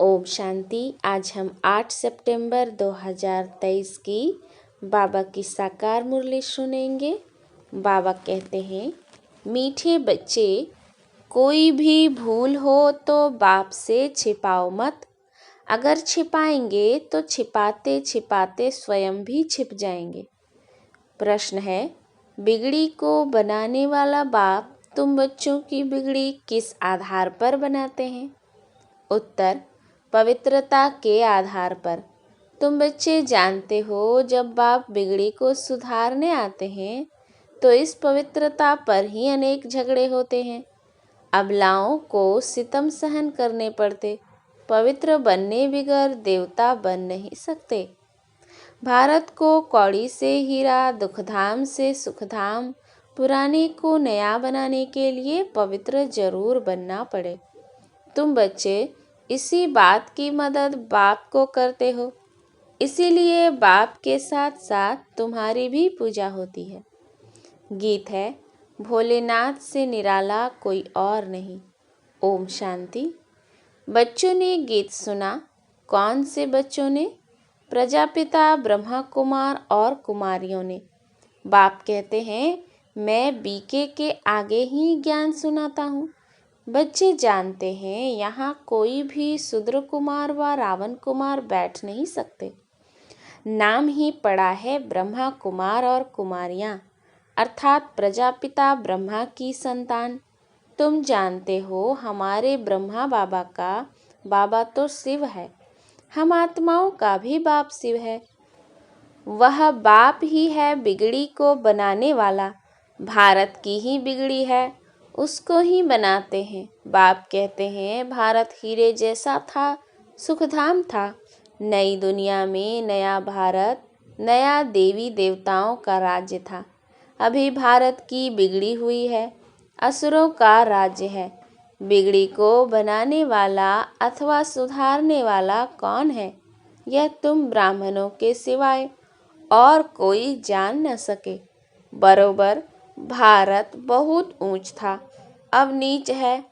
ओम शांति। आज हम 8 सितंबर 2023 की बाबा की साकार मुरली सुनेंगे। बाबा कहते हैं, मीठे बच्चे, कोई भी भूल हो तो बाप से छिपाओ मत। अगर छिपाएंगे तो छिपाते छिपाते स्वयं भी छिप जाएंगे। प्रश्न है, बिगड़ी को बनाने वाला बाप तुम बच्चों की बिगड़ी किस आधार पर बनाते हैं? उत्तर, पवित्रता के आधार पर। तुम बच्चे जानते हो, जब बाप बिगड़ी को सुधारने आते हैं तो इस पवित्रता पर ही अनेक झगड़े होते हैं। अबलाओं को सितम सहन करने पड़ते। पवित्र बनने बिगर देवता बन नहीं सकते। भारत को कौड़ी से हीरा, दुखधाम से सुखधाम, पुराने को नया बनाने के लिए पवित्र जरूर बनना पड़े। तुम बच्चे इसी बात की मदद बाप को करते हो, इसीलिए बाप के साथ साथ तुम्हारी भी पूजा होती है। गीत है, भोलेनाथ से निराला कोई और नहीं। ओम शांति। बच्चों ने गीत सुना। कौन से बच्चों ने? प्रजापिता ब्रह्मा कुमार और कुमारियों ने। बाप कहते हैं, मैं बीके के आगे ही ज्ञान सुनाता हूँ। बच्चे जानते हैं, यहाँ कोई भी शूद्र कुमार व रावण कुमार बैठ नहीं सकते। नाम ही पड़ा है ब्रह्मा कुमार और कुमारियाँ, अर्थात प्रजापिता ब्रह्मा की संतान। तुम जानते हो, हमारे ब्रह्मा बाबा का बाबा तो शिव है। हम आत्माओं का भी बाप शिव है। वह बाप ही है बिगड़ी को बनाने वाला। भारत की ही बिगड़ी है, उसको ही बनाते हैं। बाप कहते हैं, भारत हीरे जैसा था, सुखधाम था। नई दुनिया में नया भारत, नया देवी देवताओं का राज्य था। अभी भारत की बिगड़ी हुई है, असुरों का राज्य है। बिगड़ी को बनाने वाला अथवा सुधारने वाला कौन है? यह तुम ब्राह्मणों के सिवाय और कोई जान न सके। बरोबर भारत बहुत ऊंच था, अब नीच है।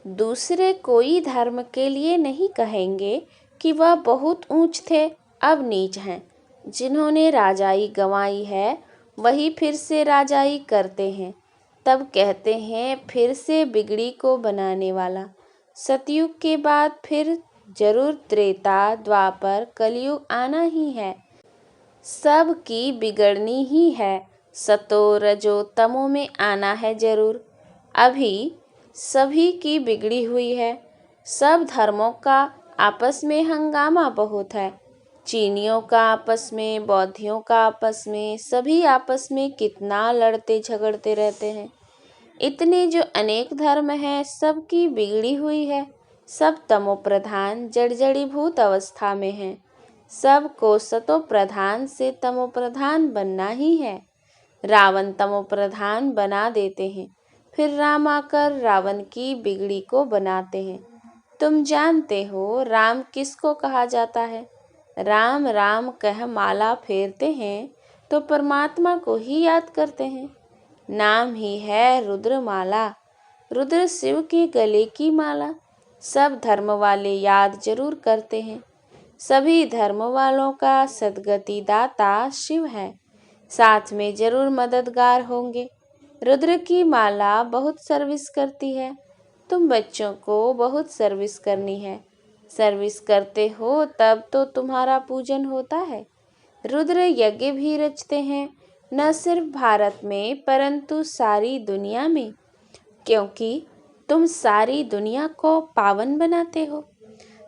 दूसरे कोई धर्म के लिए नहीं कहेंगे कि वह बहुत ऊंच थे, अब नीच हैं। जिन्होंने राजाई गंवाई है, वही फिर से राजाई करते हैं। तब कहते हैं, फिर से बिगड़ी को बनाने वाला। सतयुग के बाद फिर जरूर त्रेता, द्वापर, कलयुग आना ही है। सब की बिगड़नी ही है। सतो रजो तमो में आना है जरूर। अभी सभी की बिगड़ी हुई है। सब धर्मों का आपस में हंगामा बहुत है। चीनियों का आपस में, बौद्धियों का आपस में, सभी आपस में कितना लड़ते झगड़ते रहते हैं। इतने जो अनेक धर्म हैं, सबकी बिगड़ी हुई है। सब तमो प्रधान जड़जड़ीभूत अवस्था में हैं। सबको सतो प्रधान से तमो प्रधान बनना ही है। रावण तमो प्रधान बना देते हैं, फिर राम आकर रावण की बिगड़ी को बनाते हैं। तुम जानते हो, राम किसको कहा जाता है? राम राम कह माला फेरते हैं तो परमात्मा को ही याद करते हैं। नाम ही है रुद्रमाला। रुद्र शिव के गले की माला। सब धर्म वाले याद जरूर करते हैं। सभी धर्म वालों का सद्गति दाता शिव है। साथ में जरूर मददगार होंगे। रुद्र की माला बहुत सर्विस करती है। तुम बच्चों को बहुत सर्विस करनी है। सर्विस करते हो तब तो तुम्हारा पूजन होता है। रुद्र यज्ञ भी रचते हैं, न सिर्फ भारत में परंतु सारी दुनिया में, क्योंकि तुम सारी दुनिया को पावन बनाते हो।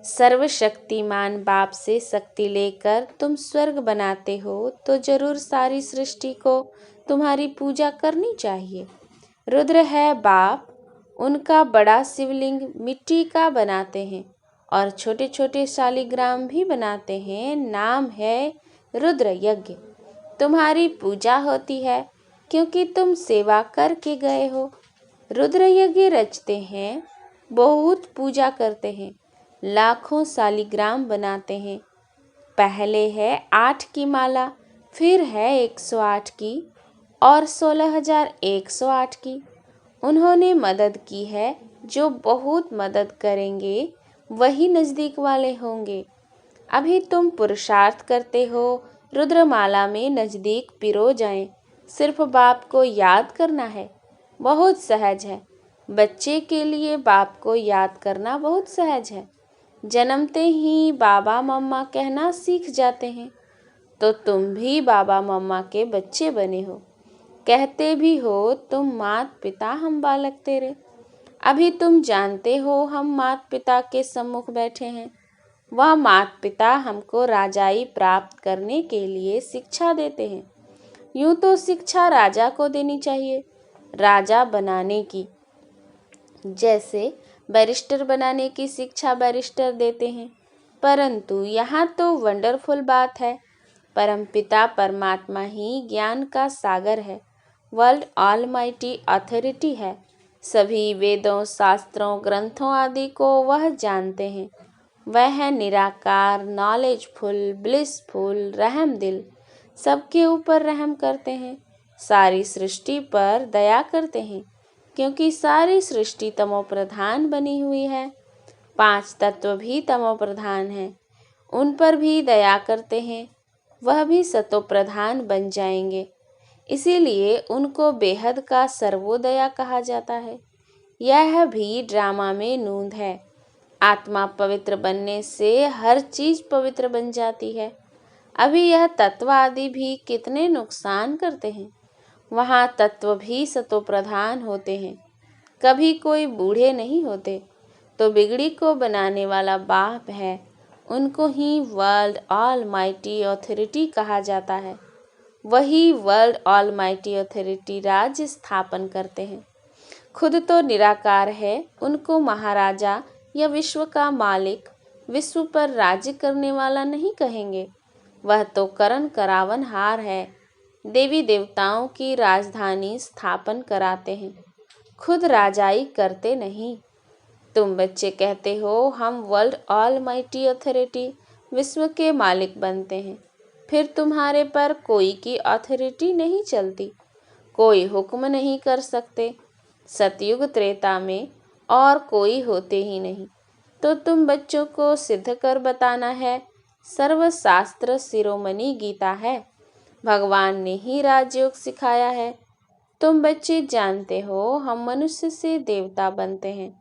सर्वशक्तिमान बाप से शक्ति लेकर तुम स्वर्ग बनाते हो, तो जरूर सारी सृष्टि को तुम्हारी पूजा करनी चाहिए। रुद्र है बाप, उनका बड़ा शिवलिंग मिट्टी का बनाते हैं और छोटे छोटे शालिग्राम भी बनाते हैं। नाम है रुद्र यज्ञ। तुम्हारी पूजा होती है क्योंकि तुम सेवा करके गए हो। रुद्र यज्ञ रचते हैं, बहुत पूजा करते हैं, लाखों शालिग्राम बनाते हैं। पहले है 8 की माला, फिर है 108 की और 16,108 की। उन्होंने मदद की है, जो बहुत मदद करेंगे वही नज़दीक वाले होंगे। अभी तुम पुरुषार्थ करते हो, रुद्रमाला में नज़दीक पिरो जाएं। सिर्फ बाप को याद करना है, बहुत सहज है। बच्चे के लिए बाप को याद करना बहुत सहज है। जन्मते ही बाबा मम्मा कहना सीख जाते हैं। तो तुम भी बाबा मम्मा के बच्चे बने हो। कहते भी हो, तुम मात पिता हम बालक तेरे। अभी तुम जानते हो हम मात पिता के सम्मुख बैठे हैं। वह मात पिता हमको राजाई प्राप्त करने के लिए शिक्षा देते हैं। यूं तो शिक्षा राजा को देनी चाहिए, राजा बनाने की। जैसे बैरिस्टर बनाने की शिक्षा बैरिस्टर देते हैं। परंतु यहाँ तो वंडरफुल बात है, परमपिता परमात्मा ही ज्ञान का सागर है, वर्ल्ड ऑलमाइटी अथॉरिटी है। सभी वेदों, शास्त्रों, ग्रंथों आदि को वह जानते हैं। वह है निराकार, नॉलेजफुल, ब्लिसफुल, रहम दिल। सबके ऊपर रहम करते हैं, सारी सृष्टि पर दया करते हैं, क्योंकि सारी सृष्टि तमो प्रधान बनी हुई है। 5 तत्व भी तमो प्रधान हैं, उन पर भी दया करते हैं, वह भी सतो प्रधान बन जाएंगे। इसीलिए उनको बेहद का सर्वोदया कहा जाता है। यह भी ड्रामा में नूंद है। आत्मा पवित्र बनने से हर चीज पवित्र बन जाती है। अभी यह तत्व आदि भी कितने नुकसान करते हैं। वहाँ तत्व भी सतो प्रधान होते हैं, कभी कोई बूढ़े नहीं होते। तो बिगड़ी को बनाने वाला बाप है, उनको ही वर्ल्ड ऑलमाइटी अथॉरिटी कहा जाता है। वही वर्ल्ड ऑलमाइटी अथॉरिटी राज्य स्थापन करते हैं। खुद तो निराकार है, उनको महाराजा या विश्व का मालिक, विश्व पर राज्य करने वाला नहीं कहेंगे। वह तो करण करावन हार है, देवी देवताओं की राजधानी स्थापन कराते हैं, खुद राजाई करते नहीं। तुम बच्चे कहते हो हम वर्ल्ड ऑलमाइटी अथॉरिटी, विश्व के मालिक बनते हैं। फिर तुम्हारे पर कोई की अथॉरिटी नहीं चलती, कोई हुक्म नहीं कर सकते। सतयुग त्रेता में और कोई होते ही नहीं। तो तुम बच्चों को सिद्ध कर बताना है, सर्वशास्त्र शिरोमणि गीता है, भगवान ने ही राजयोग सिखाया है। तुम बच्चे जानते हो हम मनुष्य से देवता बनते हैं।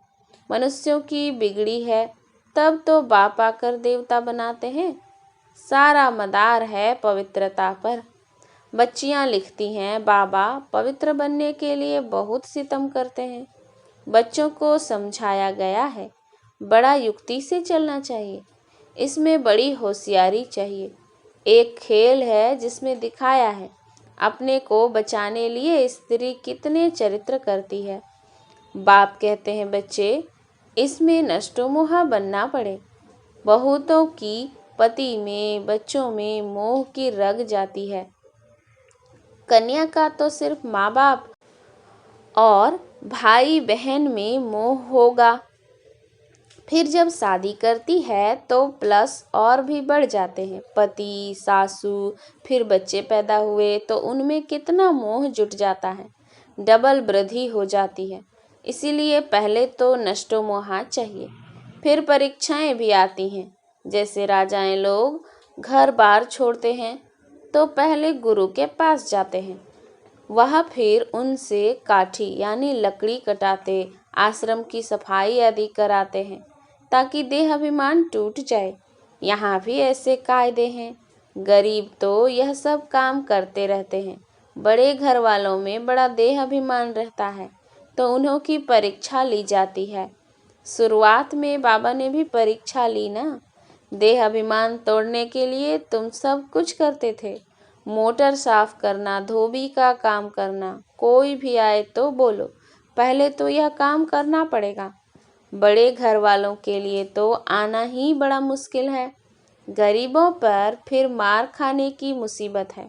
मनुष्यों की बिगड़ी है, तब तो बाप आकर देवता बनाते हैं। सारा मदार है पवित्रता पर। बच्चियां लिखती हैं, बाबा पवित्र बनने के लिए बहुत सितम करते हैं। बच्चों को समझाया गया है, बड़ा युक्ति से चलना चाहिए, इसमें बड़ी होशियारी चाहिए। एक खेल है जिसमें दिखाया है अपने को बचाने लिए स्त्री कितने चरित्र करती है। बाप कहते हैं, बच्चे इसमें नष्टोमोहा बनना पड़े। बहुतों की पति में, बच्चों में मोह की रग जाती है। कन्या का तो सिर्फ माँ बाप और भाई बहन में मोह होगा। फिर जब शादी करती है तो प्लस और भी बढ़ जाते हैं, पति, सासू, फिर बच्चे पैदा हुए तो उनमें कितना मोह जुट जाता है, डबल वृद्धि हो जाती है। इसीलिए पहले तो नष्टो मोहा चाहिए, फिर परीक्षाएं भी आती हैं। जैसे राजाएं लोग घर बार छोड़ते हैं तो पहले गुरु के पास जाते हैं, वह फिर उनसे काठी यानी लकड़ी कटाते, आश्रम की सफाई आदि कराते हैं ताकि देह अभिमान टूट जाए। यहाँ भी ऐसे कायदे हैं। गरीब तो यह सब काम करते रहते हैं, बड़े घर वालों में बड़ा देह अभिमान रहता है तो उन्हों की परीक्षा ली जाती है। शुरुआत में बाबा ने भी परीक्षा ली ना। देह अभिमान तोड़ने के लिए तुम सब कुछ करते थे, मोटर साफ करना, धोबी का काम करना। कोई भी आए तो बोलो पहले तो यह काम करना पड़ेगा। बड़े घर वालों के लिए तो आना ही बड़ा मुश्किल है, गरीबों पर फिर मार खाने की मुसीबत है।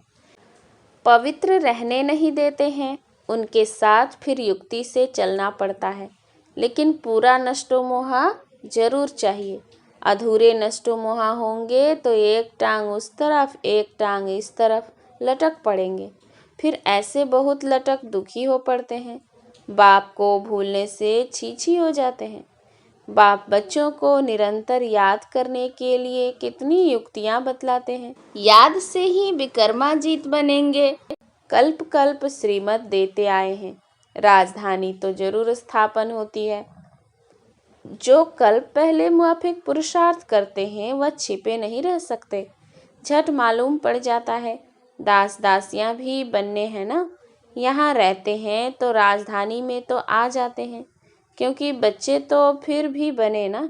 पवित्र रहने नहीं देते हैं, उनके साथ फिर युक्ति से चलना पड़ता है। लेकिन पूरा नष्टो मोहा जरूर चाहिए। अधूरे नष्टो मोहा होंगे तो एक टांग उस तरफ, एक टांग इस तरफ लटक पड़ेंगे। फिर ऐसे बहुत लटक दुखी हो पड़ते हैं, बाप को भूलने से छीछी हो जाते हैं। बाप बच्चों को निरंतर याद करने के लिए कितनी युक्तियां बतलाते हैं। याद से ही विक्रमाजीत बनेंगे। कल्प कल्प श्रीमत देते आए हैं, राजधानी तो जरूर स्थापन होती है। जो कल्प पहले मुआफिक पुरुषार्थ करते हैं वह छिपे नहीं रह सकते, झट मालूम पड़ जाता है। दास दासियां भी बनने हैं ना, यहाँ रहते हैं तो राजधानी में तो आ जाते हैं, क्योंकि बच्चे तो फिर भी बने ना।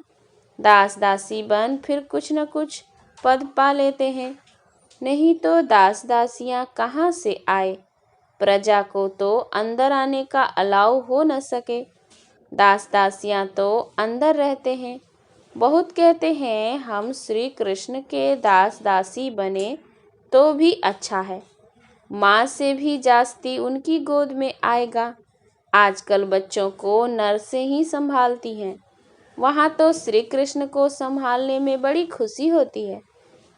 दास दासी बन फिर कुछ न कुछ पद पा लेते हैं, नहीं तो दास दासियां कहाँ से आए। प्रजा को तो अंदर आने का अलाउ हो न सके, दास दासियां तो अंदर रहते हैं। बहुत कहते हैं हम श्री कृष्ण के दास दासी बने तो भी अच्छा है, माँ से भी जास्ती उनकी गोद में आएगा। आजकल बच्चों को नर्सें ही संभालती हैं, वहाँ तो श्री कृष्ण को संभालने में बड़ी खुशी होती है।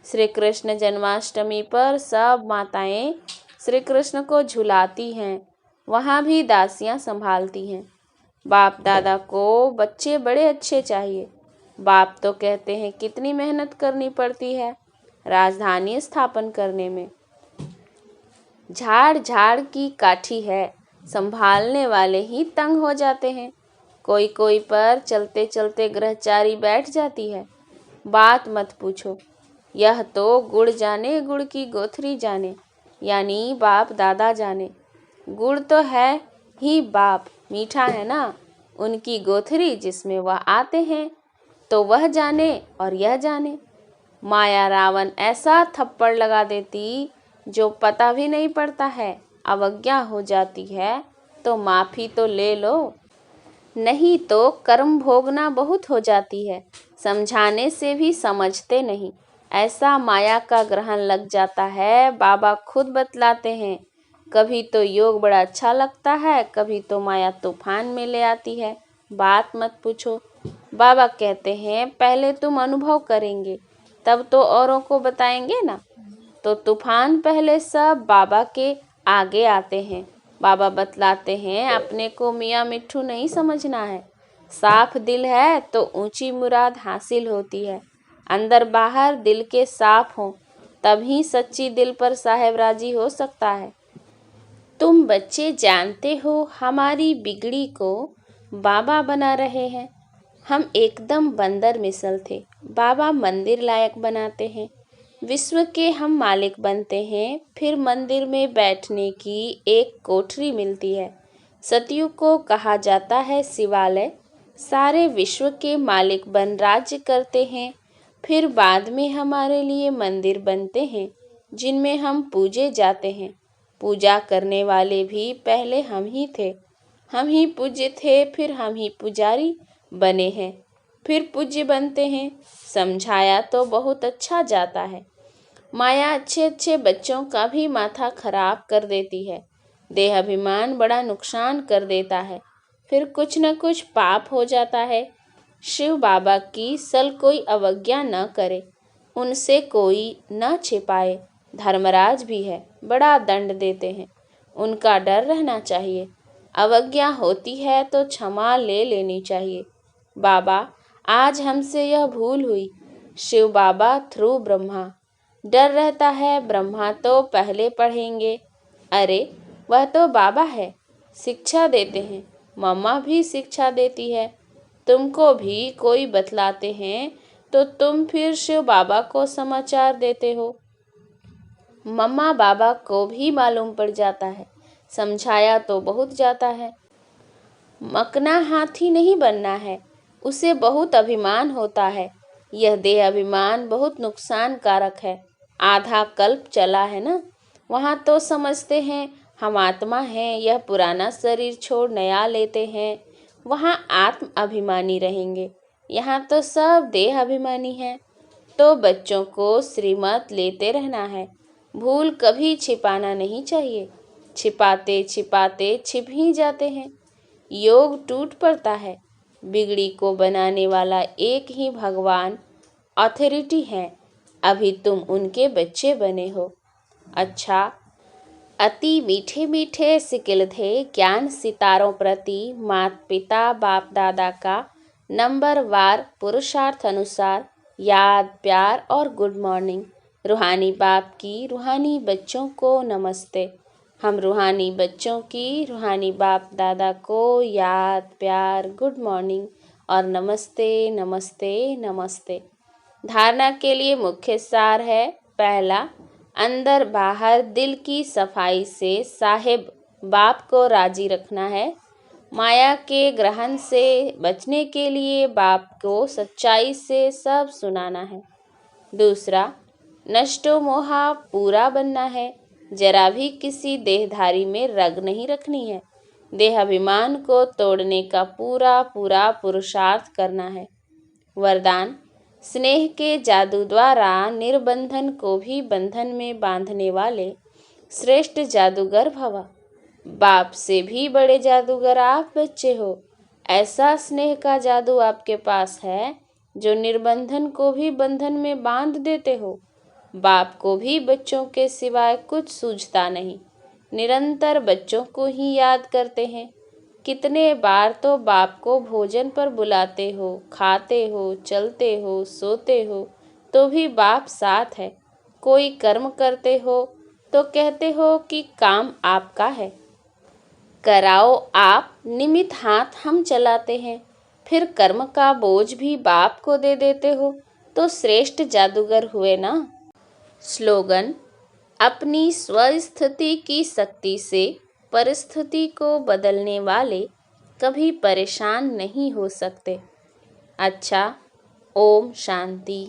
श्री कृष्ण जन्माष्टमी पर सब माताएं श्री कृष्ण को झुलाती हैं, वहाँ भी दासियाँ संभालती हैं। बाप दादा को बच्चे बड़े अच्छे चाहिए। बाप तो कहते हैं कितनी मेहनत करनी पड़ती है राजधानी स्थापन करने में। झाड़ झाड़ की काठी है, संभालने वाले ही तंग हो जाते हैं। कोई कोई पर चलते चलते ग्रहचारी बैठ जाती है। बात मत पूछो, यह तो गुड़ जाने गुड़ की गोथरी जाने, यानी बाप दादा जाने। गुड़ तो है ही बाप, मीठा है ना, उनकी गोथरी जिसमें वह आते हैं तो वह जाने और यह जाने। माया रावण ऐसा थप्पड़ लगा देती जो पता भी नहीं पड़ता है। अवज्ञा हो जाती है तो माफ़ी तो ले लो, नहीं तो कर्म भोगना बहुत हो जाती है। समझाने से भी समझते नहीं, ऐसा माया का ग्रहण लग जाता है। बाबा खुद बतलाते हैं, कभी तो योग बड़ा अच्छा लगता है, कभी तो माया तूफान में ले आती है। बात मत पूछो। बाबा कहते हैं पहले तुम अनुभव करेंगे तब तो औरों को बताएंगे ना। तो तूफान पहले सब बाबा के आगे आते हैं। बाबा बतलाते हैं अपने को मियाँ मिट्ठू नहीं समझना है। साफ दिल है तो ऊंची मुराद हासिल होती है। अंदर बाहर दिल के साफ हों तभी सच्ची दिल पर साहेब राजी हो सकता है। तुम बच्चे जानते हो हमारी बिगड़ी को बाबा बना रहे हैं। हम एकदम बंदर मिसल थे, बाबा मंदिर लायक बनाते हैं। विश्व के हम मालिक बनते हैं, फिर मंदिर में बैठने की एक कोठरी मिलती है। सतयुग को कहा जाता है शिवालय। सारे विश्व के मालिक बन राज्य करते हैं, फिर बाद में हमारे लिए मंदिर बनते हैं जिनमें हम पूजे जाते हैं। पूजा करने वाले भी पहले हम ही थे, हम ही पूज्य थे, फिर हम ही पुजारी बने हैं, फिर पूज्य बनते हैं। समझाया तो बहुत अच्छा जाता है। माया अच्छे अच्छे बच्चों का भी माथा खराब कर देती है, देहाभिमान बड़ा नुकसान कर देता है, फिर कुछ न कुछ पाप हो जाता है। शिव बाबा की सल कोई अवज्ञा न करे, उनसे कोई न छिपाए। धर्मराज भी है, बड़ा दंड देते हैं, उनका डर रहना चाहिए। अवज्ञा होती है तो क्षमा ले लेनी चाहिए। बाबा आज हमसे यह भूल हुई। शिव बाबा थ्रू ब्रह्मा, डर रहता है ब्रह्मा तो पहले पढ़ेंगे। अरे वह तो बाबा है, शिक्षा देते हैं, मम्मा भी शिक्षा देती है। तुमको भी कोई बतलाते हैं तो तुम फिर शिव बाबा को समाचार देते हो। मम्मा बाबा को भी मालूम पड़ जाता है, समझाया तो बहुत जाता है। मकना हाथी नहीं बनना है, उसे बहुत अभिमान होता है। यह देह अभिमान बहुत नुकसान कारक है। आधा कल्प चला है ना, वहाँ तो समझते हैं हम आत्मा हैं, यह पुराना शरीर छोड़ नया लेते हैं, वहाँ आत्म अभिमानी रहेंगे। यहाँ तो सब देह अभिमानी हैं। तो बच्चों को श्रीमत लेते रहना है, भूल कभी छिपाना नहीं चाहिए। छिपाते छिपाते छिप ही जाते हैं, योग टूट पड़ता है। बिगड़ी को बनाने वाला एक ही भगवान अथॉरिटी है, अभी तुम उनके बच्चे बने हो। अच्छा, अति मीठे मीठे सिकिल थे ज्ञान सितारों प्रति, मात पिता बाप दादा का नंबर वार पुरुषार्थ अनुसार याद, प्यार और गुड मॉर्निंग। रूहानी बाप की रूहानी बच्चों को नमस्ते। हम रूहानी बच्चों की रूहानी बाप दादा को याद, प्यार, गुड मॉर्निंग और नमस्ते नमस्ते नमस्ते। धारणा के लिए मुख्य सार है, पहला, अंदर बाहर दिल की सफाई से साहिब बाप को राजी रखना है। माया के ग्रहण से बचने के लिए बाप को सच्चाई से सब सुनाना है। दूसरा, नष्टो मोहा पूरा बनना है। जरा भी किसी देहधारी में रग नहीं रखनी है। देहाभिमान को तोड़ने का पूरा पूरा पुरुषार्थ करना है। वरदान, स्नेह के जादू द्वारा निर्बंधन को भी बंधन में बांधने वाले श्रेष्ठ जादूगर भव। बाप से भी बड़े जादूगर आप बच्चे हो। ऐसा स्नेह का जादू आपके पास है जो निर्बंधन को भी बंधन में बांध देते हो। बाप को भी बच्चों के सिवाय कुछ सूझता नहीं, निरंतर बच्चों को ही याद करते हैं। कितने बार तो बाप को भोजन पर बुलाते हो, खाते हो, चलते हो, सोते हो, तो भी बाप साथ है। कोई कर्म करते हो तो कहते हो कि काम आपका है, कराओ आप, निमित्त हाथ हम चलाते हैं। फिर कर्म का बोझ भी बाप को दे देते हो, तो श्रेष्ठ जादूगर हुए ना। स्लोगन, अपनी स्वस्थिति की शक्ति से परिस्थिति को बदलने वाले कभी परेशान नहीं हो सकते। अच्छा, ओम शांति।